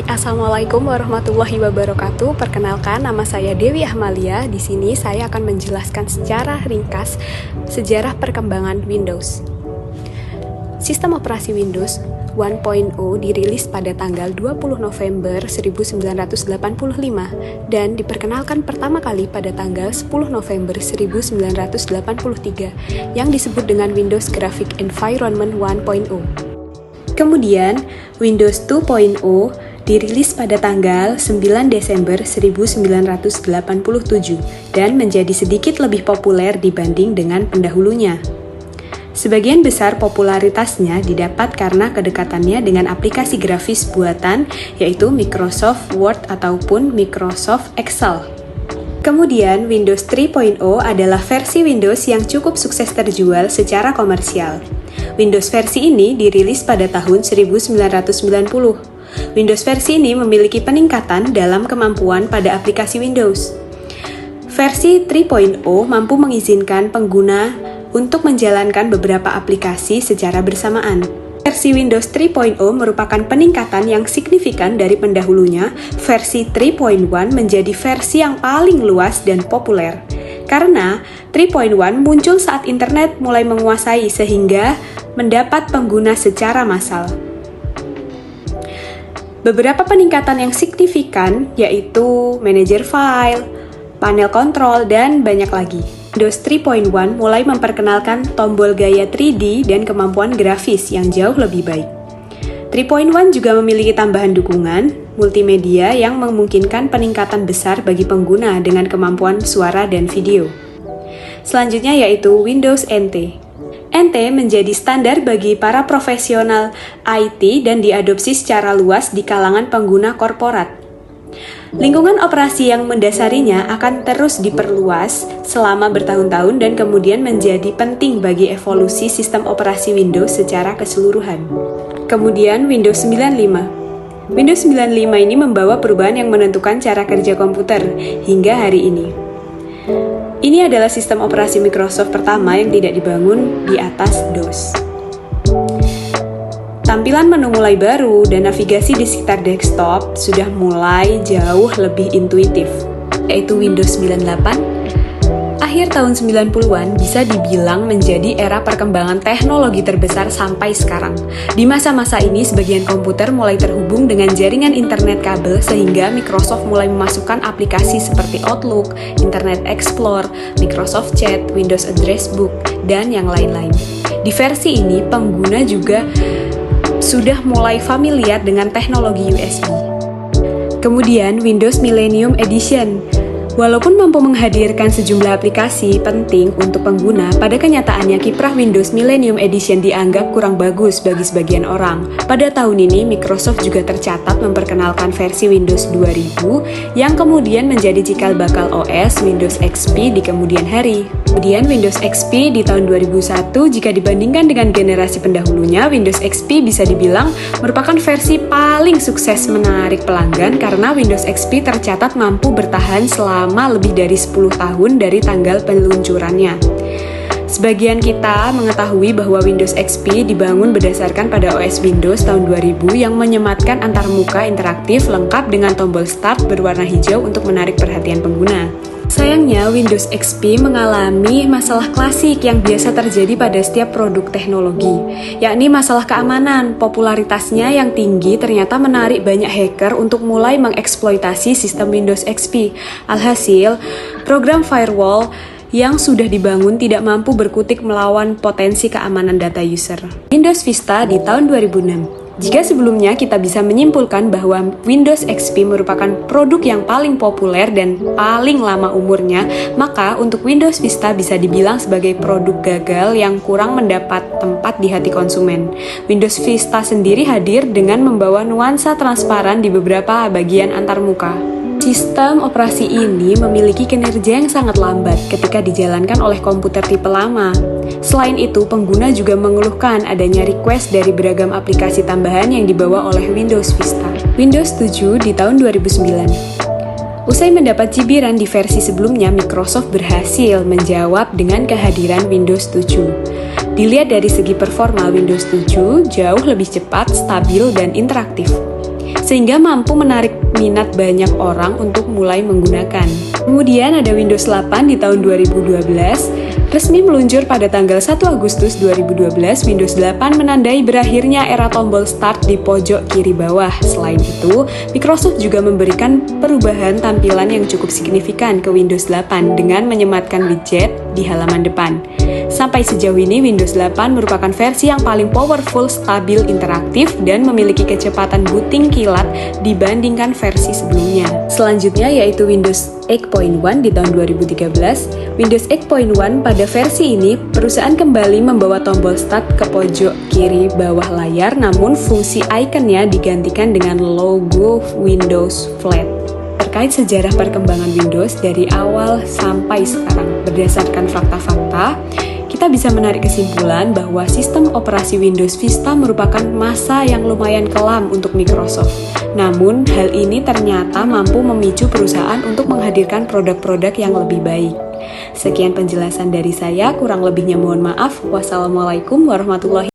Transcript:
Assalamualaikum warahmatullahi wabarakatuh. Perkenalkan, nama saya Dewi Ahmalia. Di sini saya akan menjelaskan secara ringkas sejarah perkembangan Windows. Sistem operasi Windows 1.0 dirilis pada tanggal 20 November 1985 dan diperkenalkan pertama kali pada tanggal 10 November 1983 yang disebut dengan Windows Graphic Environment 1.0. Kemudian, Windows 2.0 dirilis pada tanggal 9 Desember 1987 dan menjadi sedikit lebih populer dibanding dengan pendahulunya. Sebagian besar popularitasnya didapat karena kedekatannya dengan aplikasi grafis buatan, yaitu Microsoft Word ataupun Microsoft Excel. Kemudian, Windows 3.0 adalah versi Windows yang cukup sukses terjual secara komersial. Windows versi ini dirilis pada tahun 1990. Windows versi ini memiliki peningkatan dalam kemampuan pada aplikasi Windows. Versi 3.0 mampu mengizinkan pengguna untuk menjalankan beberapa aplikasi secara bersamaan. Versi Windows 3.0 merupakan peningkatan yang signifikan dari pendahulunya. Versi 3.1 menjadi versi yang paling luas dan populer. Karena 3.1 muncul saat internet mulai menguasai sehingga mendapat pengguna secara massal. Beberapa peningkatan yang signifikan yaitu manajer file, panel kontrol, dan banyak lagi. Windows 3.1 mulai memperkenalkan tombol gaya 3D dan kemampuan grafis yang jauh lebih baik. 3.1 juga memiliki tambahan dukungan multimedia yang memungkinkan peningkatan besar bagi pengguna dengan kemampuan suara dan video. Selanjutnya yaitu Windows NT. NT menjadi standar bagi para profesional IT dan diadopsi secara luas di kalangan pengguna korporat. Lingkungan operasi yang mendasarinya akan terus diperluas selama bertahun-tahun dan kemudian menjadi penting bagi evolusi sistem operasi Windows secara keseluruhan. Kemudian Windows 95. Windows 95 ini membawa perubahan yang menentukan cara kerja komputer hingga hari ini. Ini adalah sistem operasi Microsoft pertama yang tidak dibangun di atas DOS. Tampilan menu mulai baru dan navigasi di sekitar desktop sudah mulai jauh lebih intuitif, yaitu Windows 98. Akhir tahun 90-an bisa dibilang menjadi era perkembangan teknologi terbesar sampai sekarang. Di masa-masa ini, sebagian komputer mulai terhubung dengan jaringan internet kabel sehingga Microsoft mulai memasukkan aplikasi seperti Outlook, Internet Explorer, Microsoft Chat, Windows Address Book, dan yang lain-lain. Di versi ini, pengguna juga sudah mulai familiar dengan teknologi USB. Kemudian, Windows Millennium Edition. Walaupun mampu menghadirkan sejumlah aplikasi penting untuk pengguna, pada kenyataannya kiprah Windows Millennium Edition dianggap kurang bagus bagi sebagian orang. Pada tahun ini, Microsoft juga tercatat memperkenalkan versi Windows 2000 yang kemudian menjadi cikal bakal OS Windows XP di kemudian hari. Kemudian Windows XP di tahun 2001, jika dibandingkan dengan generasi pendahulunya, Windows XP bisa dibilang merupakan versi paling sukses menarik pelanggan karena Windows XP tercatat mampu bertahan selama lebih dari 10 tahun dari tanggal peluncurannya. Sebagian kita mengetahui bahwa Windows XP dibangun berdasarkan pada OS Windows tahun 2000 yang menyematkan antarmuka interaktif lengkap dengan tombol Start berwarna hijau untuk menarik perhatian pengguna. Sayangnya, Windows XP mengalami masalah klasik yang biasa terjadi pada setiap produk teknologi, yakni masalah keamanan. Popularitasnya yang tinggi ternyata menarik banyak hacker untuk mulai mengeksploitasi sistem Windows XP. Alhasil, program firewall yang sudah dibangun tidak mampu berkutik melawan potensi keamanan data user. Windows Vista di tahun 2006. Jika sebelumnya kita bisa menyimpulkan bahwa Windows XP merupakan produk yang paling populer dan paling lama umurnya, maka untuk Windows Vista bisa dibilang sebagai produk gagal yang kurang mendapat tempat di hati konsumen. Windows Vista sendiri hadir dengan membawa nuansa transparan di beberapa bagian antarmuka. Sistem operasi ini memiliki kinerja yang sangat lambat ketika dijalankan oleh komputer tipe lama. Selain itu, pengguna juga mengeluhkan adanya request dari beragam aplikasi tambahan yang dibawa oleh Windows Vista. Windows 7 di tahun 2009. Usai mendapat cibiran di versi sebelumnya, Microsoft berhasil menjawab dengan kehadiran Windows 7. Dilihat dari segi performa, Windows 7 jauh lebih cepat, stabil, dan interaktif. sehingga mampu menarik minat banyak orang untuk mulai menggunakan. Kemudian ada Windows 8 di tahun 2012, resmi meluncur pada tanggal 1 Agustus 2012. Windows 8 menandai berakhirnya era tombol Start di pojok kiri bawah. Selain itu, Microsoft juga memberikan perubahan tampilan yang cukup signifikan ke Windows 8 dengan menyematkan widget di halaman depan. Sampai sejauh ini, Windows 8 merupakan versi yang paling powerful, stabil, interaktif, dan memiliki kecepatan booting kilat dibandingkan versi sebelumnya. Selanjutnya yaitu Windows 8.1 di tahun 2013. Windows 8.1 pada versi ini, perusahaan kembali membawa tombol Start ke pojok kiri bawah layar, namun fungsi ikonnya digantikan dengan logo Windows Flat. Terkait sejarah perkembangan Windows dari awal sampai sekarang, berdasarkan fakta-fakta, kita bisa menarik kesimpulan bahwa sistem operasi Windows Vista merupakan masa yang lumayan kelam untuk Microsoft. Namun, hal ini ternyata mampu memicu perusahaan untuk menghadirkan produk-produk yang lebih baik. Sekian penjelasan dari saya, kurang lebihnya mohon maaf. Wassalamualaikum warahmatullahi wabarakatuh.